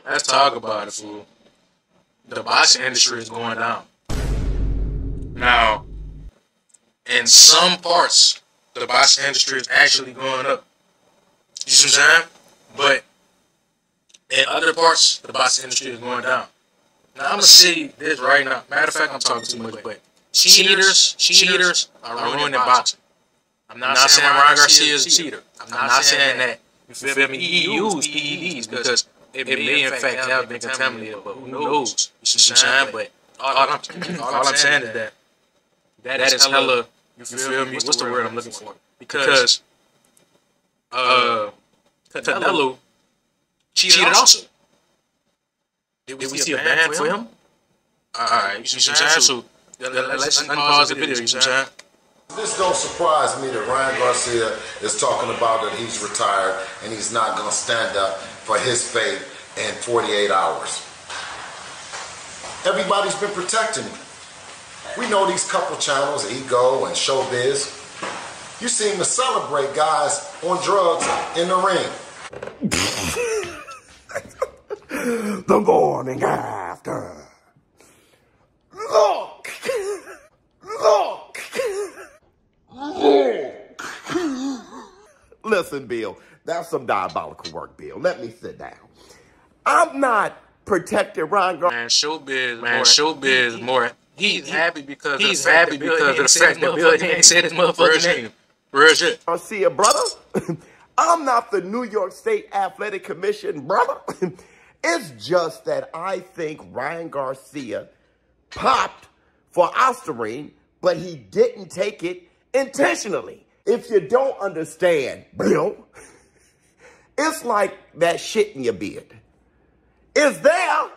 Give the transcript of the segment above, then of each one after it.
Let's talk about it, fool. The boxing industry is going down. Now, in some parts, the boxing industry is actually going up. You see what I'm saying? But in other parts, the boxing industry is going down. Now, I'm going to say this right now. Matter of fact, I'm talking too much, but cheaters are ruining boxing. I'm not saying Ryan Garcia is a cheater. I'm not saying that, you feel me, he used PEDs because it may in fact have been contaminated, but who knows? You see what I'm saying? But all I'm saying is that is hella, you feel me? What's the word I'm looking for? Because Canelo cheated also. Did we see a ban for him? Alright, you see what I'm saying? So let's unpause the video, you see what I'm saying? This don't surprise me that Ryan Garcia is talking about that he's retired and he's not going to stand up for his faith in 48 hours. Everybody's been protecting him. We know these couple channels, Ego and Showbiz. You seem to celebrate guys on drugs in the ring. The morning after. Look! Look! Look! Listen, Bill, that's some diabolical work, Bill. Let me sit down. I'm not protecting Ryan Garcia. Showbiz more. He's happy because of the fact that Bill Haney said his motherfucking name. Real shit. Garcia, brother. I'm not the New York State Athletic Commission, brother. It's just that I think Ryan Garcia popped for Ostarine, but he didn't take it intentionally. If you don't understand, Bill, it's like that shit in your beard. It's there.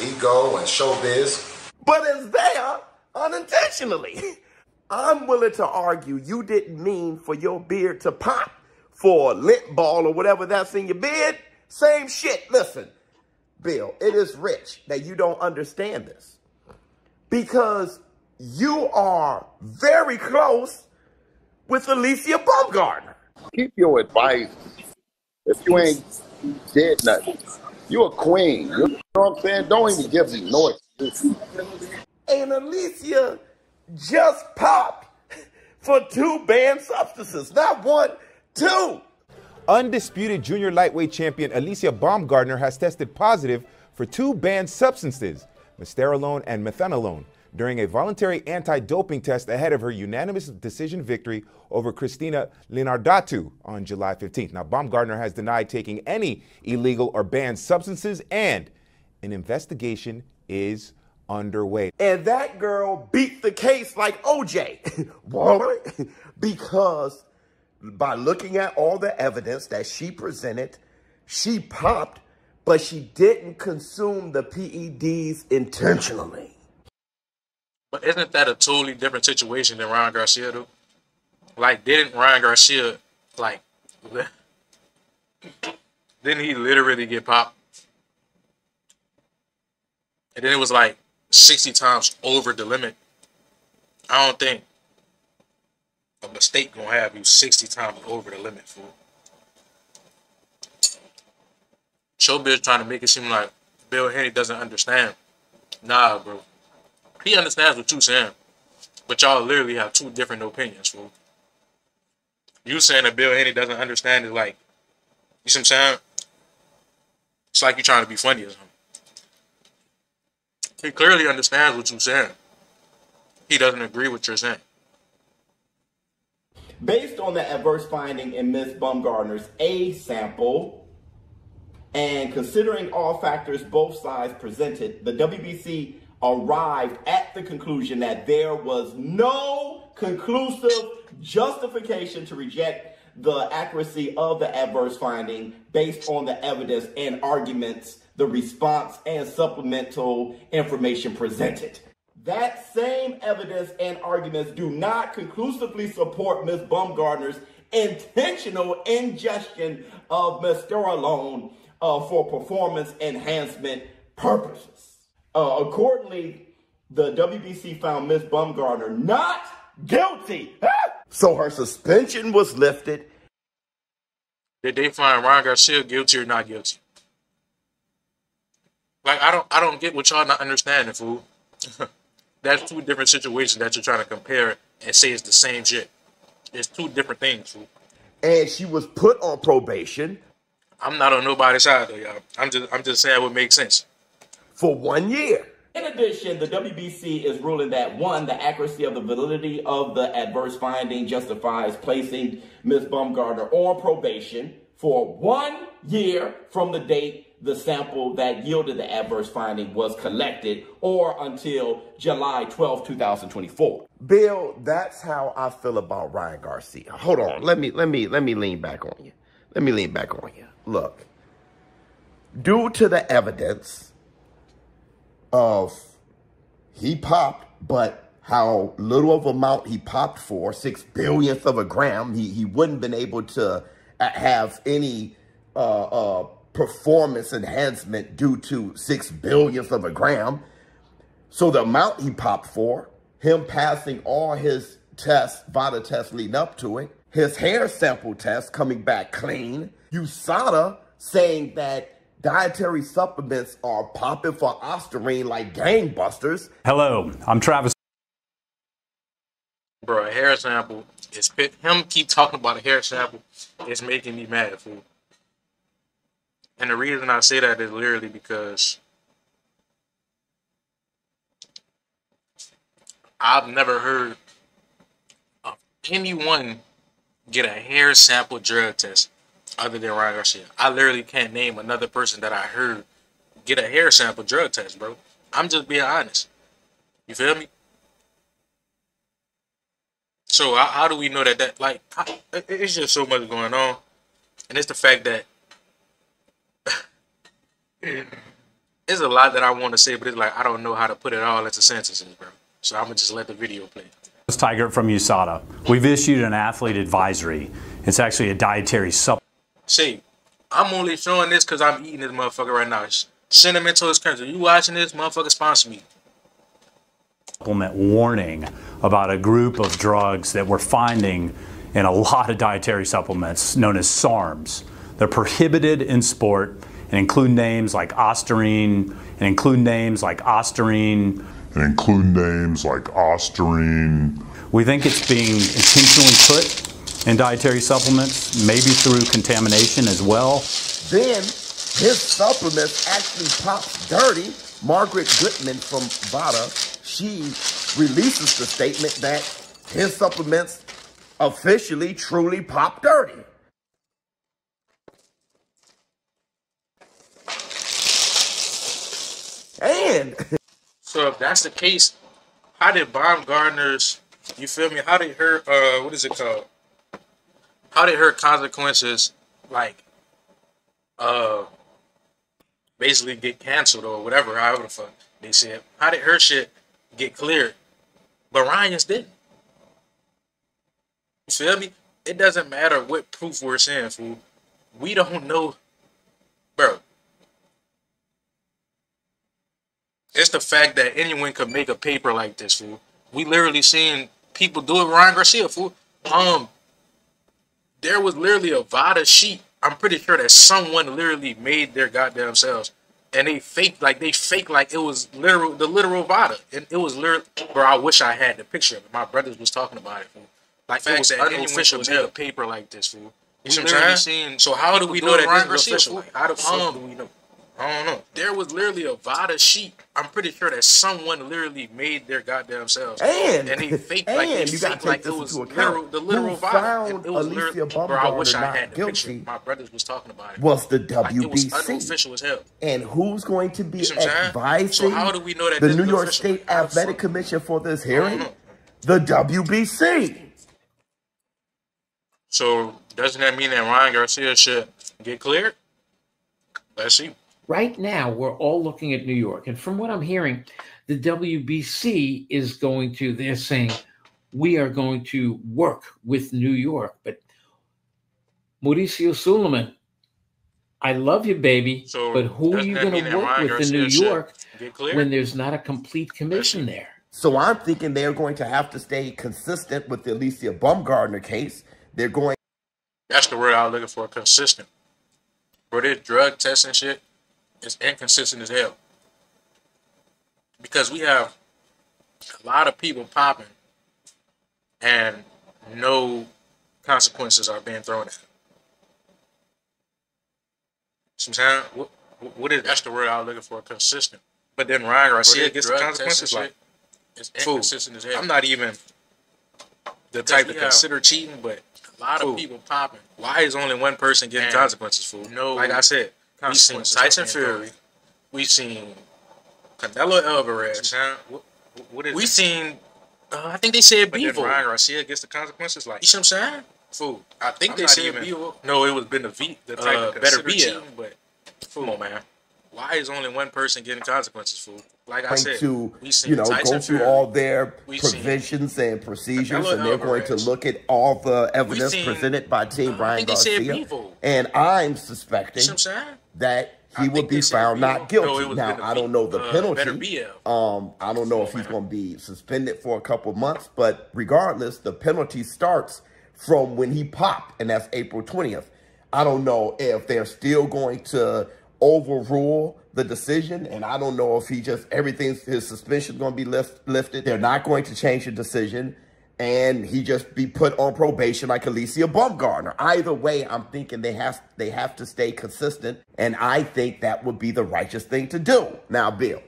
Ego and Showbiz. But it's there unintentionally. I'm willing to argue you didn't mean for your beard to pop for a lint ball or whatever that's in your beard. Same shit. Listen, Bill, it is rich that you don't understand this. Because you are very close with Alicia Baumgartner. Keep your advice. If you ain't did nothing, you a queen. You know what I'm saying? Don't even give me no excuse. And Alicia just popped for 2 banned substances. Not 1, 2. Undisputed junior lightweight champion Alicia Baumgartner has tested positive for 2 banned substances, misterolone and methanolone, during a voluntary anti-doping test ahead of her unanimous decision victory over Christina Linardatu on July 15th. Now, Baumgartner has denied taking any illegal or banned substances, and an investigation is underway. And that girl beat the case like OJ. Why? Because by looking at all the evidence that she presented, she popped, but she didn't consume the PEDs intentionally. But isn't that a totally different situation than Ryan Garcia, though? Like, didn't Ryan Garcia, like, didn't he literally get popped? And then it was like 60 times over the limit. I don't think a mistake gonna have you 60 times over the limit, fool. Showbiz trying to make it seem like Bill Haney doesn't understand. Nah, bro. He understands what you're saying, but y'all literally have 2 different opinions, fool. You saying that Bill Haney doesn't understand is like, you see what I'm saying? It's like you're trying to be funny or something. He clearly understands what you're saying. He doesn't agree with what you're saying. Based on the adverse finding in Ms. Baumgartner's A sample, and considering all factors both sides presented, the WBC arrived at the conclusion that there was no conclusive justification to reject the accuracy of the adverse finding based on the evidence and arguments, the response and supplemental information presented. That same evidence and arguments do not conclusively support Ms. Baumgartner's intentional ingestion of misterolone for performance enhancement purposes. Accordingly, the WBC found Ms. Baumgartner not guilty. So her suspension was lifted. Did they find Ryan Garcia guilty or not guilty? Like I don't get what y'all not understanding, fool. That's two different situations that you're trying to compare and say it's the same shit. It's two different things, fool. And she was put on probation. I'm not on nobody's side though, y'all. I'm just saying what makes sense. For 1 year. In addition, the WBC is ruling that, one, the accuracy of the validity of the adverse finding justifies placing Ms. Baumgartner on probation for 1 year from the date the sample that yielded the adverse finding was collected, or until July 12, 2024. Bill, that's how I feel about Ryan Garcia. Hold on, let me lean back on you. Let me lean back on you. Look, due to the evidence of he popped, but how little of amount he popped for, 6 billionth of a gram, he wouldn't been able to have any performance enhancement due to 6 billionth of a gram. So the amount he popped for, him passing all his tests, VADA tests leading up to it, his hair sample test coming back clean, USADA saying that dietary supplements are popping for Ostarine like gangbusters. Hello, I'm Travis. Bro, a hair sample is him keep talking about a hair sample is making me mad, fool. And the reason I say that is literally because I've never heard of anyone get a hair sample drug test other than Ryan Garcia. I literally can't name another person that I heard get a hair sample drug test, bro. I'm just being honest. You feel me? So how do we know that like, it's just so much going on. And it's the fact that there's a lot that I want to say, but it's like I don't know how to put it all into sentences, bro. So I'm going to just let the video play. Tiger from USADA. We've issued an athlete advisory. It's actually a dietary supplement. See, I'm only showing this because I'm eating this motherfucker right now. Cinnamon Toast Crunch. You watching this? Motherfucker sponsor me. Supplement warning about a group of drugs that we're finding in a lot of dietary supplements known as SARMs. They're prohibited in sport and include names like Ostarine, and include names like Ostarine. We think it's being intentionally put in dietary supplements, maybe through contamination as well. Then his supplements actually pops dirty. Margaret Goodman from VADA, she releases the statement that his supplements officially truly pop dirty. And so if that's the case, how did Baumgartner's, you feel me? How did her, what is it called? How did her consequences, like, basically get canceled or whatever, however the fuck they said. How did her shit get cleared? But Ryan's didn't. You feel me? It doesn't matter what proof we're saying, fool. We don't know, bro. It's the fact that anyone could make a paper like this, fool. We literally seen people do it with Ryan Garcia, fool. There was literally a VADA sheet. I'm pretty sure that someone literally made their goddamn selves. And they faked like it was literal, the literal VADA. And it was literal, bro, I wish I had the picture of it. My brothers was talking about it, fool. Like it was unofficial made a paper like this, fool. You know what I'm saying? So how do we know that Ryan Garcia, fool? How the fuck do we know? I don't know. There was literally a VADA sheet. I'm pretty sure that someone literally made their goddamn selves. And they faked like it was literal, the literal VADA. And it was literal. Bro, I wish I had the picture. My brothers was talking about it. Was the WBC. Like, it was unofficial as hell. And who's going to be advising so how do we know that the New York State Athletic Commission for this hearing? The WBC. So doesn't that mean that Ryan Garcia should get cleared? Let's see. Right now, we're all looking at New York. And from what I'm hearing, the WBC is going to, they're saying, we are going to work with New York. But Mauricio Suleiman, I love you, baby. So but who are you going to work with in New York when there's not a complete commission there? So I'm thinking they're going to have to stay consistent with the Alicia Baumgartner case. They're going. That's the word I was looking for, consistent. Bro, this drug testing shit is inconsistent as hell. Because we have a lot of people popping and no consequences are being thrown at them. Sometimes, what is that's the word I was looking for, consistent. But then Ryan Garcia gets the consequences like, it's inconsistent as hell. I'm not even the type to consider cheating, but a lot of people popping. Why is only one person getting consequences, fool? No, like I said, we've seen Tyson Fury. We've seen Canelo Alvarez. What is we've seen, I think they said Bevo. Ryan Garcia gets the consequences like, you see what I'm saying? Fool. I think they said Bevo. No, it was been the type of better be cheating, but fool. Come on, man. Why is only one person getting consequences, fool? Like I said, to, you know, go through all their provisions and procedures, and they're going to look at all the evidence presented by Team Ryan Garcia. And I'm suspecting that he will be found not guilty. Now, I don't know the penalty. I don't know if he's going to be suspended for a couple months, but regardless, the penalty starts from when he popped, and that's April 20th. I don't know if they're still going to overrule the decision, and I don't know if his suspension is going to be lifted. They're not going to change the decision, and he just be put on probation like Alicia Baumgartner. Either way, I'm thinking they have to stay consistent, and I think that would be the righteous thing to do. Now, Bill,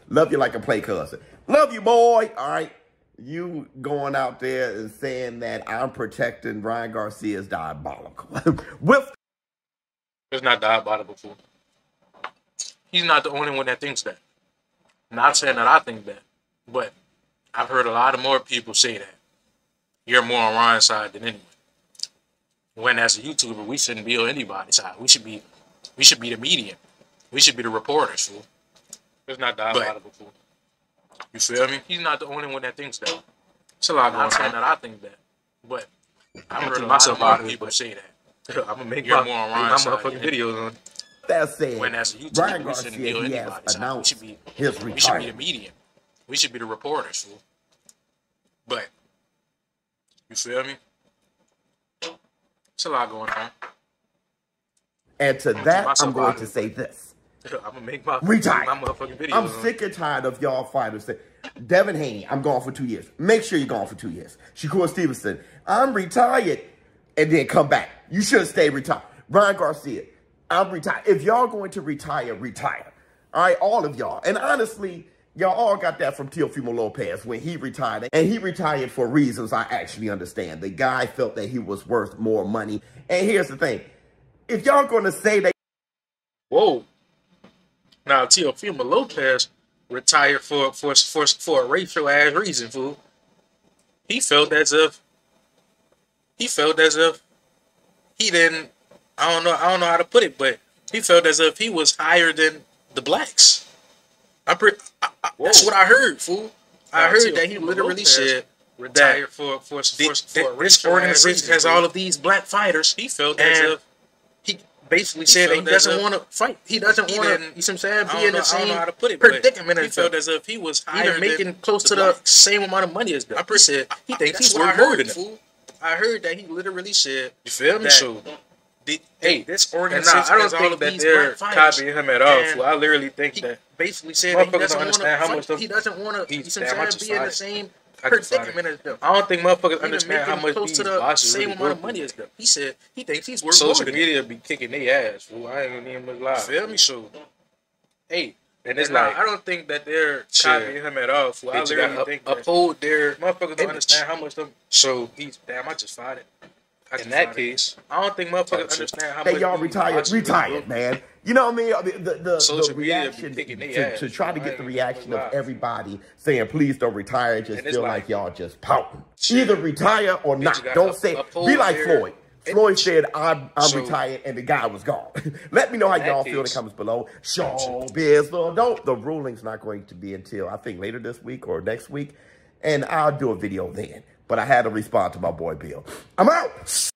love you like a play cousin. Love you, boy. All right. You going out there and saying that I'm protecting Ryan Garcia is diabolical. It's not diabolical, fool. He's not the only one that thinks that. Not saying that I think that, but I've heard a lot of more people say that. You're more on Ryan's side than anyone. When as a YouTuber, we shouldn't be on anybody's side. We should be the medium. We should be the reporters, fool. It's not diabolical, fool. You feel me? He's not the only one that thinks that. It's a lot going on. Not saying that I think that, but I've heard a lot of people say that. I'm gonna make more on Ryan's side. Motherfucking videos on. That said, when as a YouTuber, Ryan Garcia, he has announced his retirement. We should be the medium. We should be the reporters, fool. But you feel me? It's a lot going on. And to that, I'm going to say this. I'm gonna make my motherfucking videos. I'm sick and tired of y'all fighters. Devin Haney, I'm gone for 2 years. Make sure you're gone for 2 years. Shakur Stevenson, I'm retired, and then come back. You should have stayed retired. Ryan Garcia, I'm retired. If y'all going to retire, retire. All right, all of y'all. And honestly, y'all all got that from Teofimo Lopez when he retired. And he retired for reasons I actually understand. The guy felt that he was worth more money. And here's the thing. If y'all going to say that... Whoa. Now, Teofimo Lopez retired for a racial ass reason, fool. He felt as if he didn't. I don't know how to put it, but he felt as if he was higher than the blacks. That's what I heard, fool. I heard that he literally said retired for a this organization has all of these black fighters. He felt as if he basically said that he doesn't want to fight. He doesn't want to. You see what I'm saying? Be in the same predicament. He felt as if he was higher, making close to the same amount of money as them. He said he thinks he's worth more than them. I heard that he literally said, you feel me? So, hey, this organization I don't think that they're copying him at all. Fool. I literally think that basically said that he doesn't want to fight. He doesn't want to, you see what I'm saying, be in the same predicament as them. I don't think motherfuckers understand how much close to the same amount of money as them. He said he thinks he's worth more than them. Social media be kicking their ass, fool. I ain't gonna even look live. You feel me? So, hey. And it's like, I don't think that they're copying him at all. Fool. I literally think uphold their motherfuckers don't understand how much them. So damn, I just fired it. In that case, I don't think motherfuckers understand how much. Y'all retired, man. You know what I mean? The reaction to try to get the reaction of everybody saying please don't retire, just feel like y'all just pouting. Either retire or not. Don't say be like Floyd. Floyd said, I'm retired, and the guy was gone. Let me know how y'all feel in the comments below. Showbiz, the ruling's not going to be until, I think, later this week or next week. And I'll do a video then. But I had to respond to my boy Bill. I'm out.